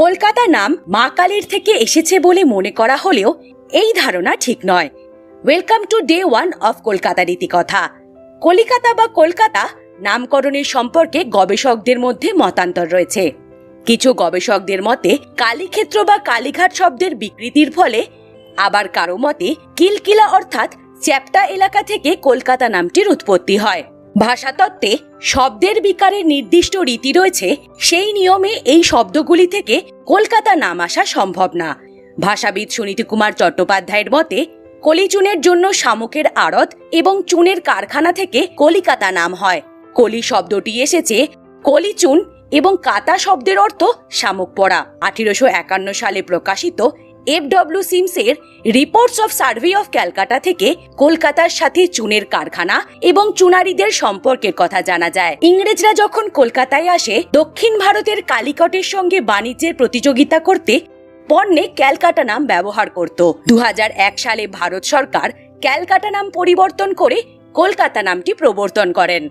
কলকাতা নাম মা কালীর থেকে এসেছে বলে মনে করা হলেও এই ধারণা ঠিক নয়। Welcome to day 1 of Kolkata রীতিকথা। কলিকাতা বা কলকাতা নামকরণের সম্পর্কে গবেষকদের মধ্যে মতান্তর রয়েছে। কিছু গবেষকদের মতে কালীক্ষেত্র বা কালীঘাট শব্দের বিকৃতির ফলে, আবার কারো মতে কিলকিলা অর্থাৎ চ্যাপ্টা এলাকা থেকে কলকাতা নামটির উৎপত্তি হয়। ভাষাতত্ত্বে শব্দের বিকারের নির্দিষ্ট রীতি রয়েছে, সেই নিয়মে এই শব্দগুলি থেকে কলকাতা নাম আসা সম্ভব না। ভাষাবিদ সুনীতি কুমার চট্টোপাধ্যায়ের মতে কলিচুনের জন্য শামুকের আড়ত এবং চুনের কারখানা থেকে কলিকাতা নাম হয়। কলি শব্দটি এসেছে কলিচুন এবং কাতা শব্দের অর্থ শামুক পড়া। 1851 সালে প্রকাশিত FW সিমসের reports of survey of Calcutta থেকে কলকাতার সাথে চুনের কারখানা এবং চুনারিদের সম্পর্কের কথা জানা যায়। ইংরেজরা যখন কলকাতায় আসে দক্ষিণ ভারতের কালিকটের সঙ্গে বাণিজ্যের প্রতিযোগিতা করতে পণ্যে ক্যালকাটা নাম ব্যবহার করত। 2001 সালে ভারত সরকার ক্যালকাটা নাম পরিবর্তন করে কলকাতা নামটি প্রবর্তন করেন।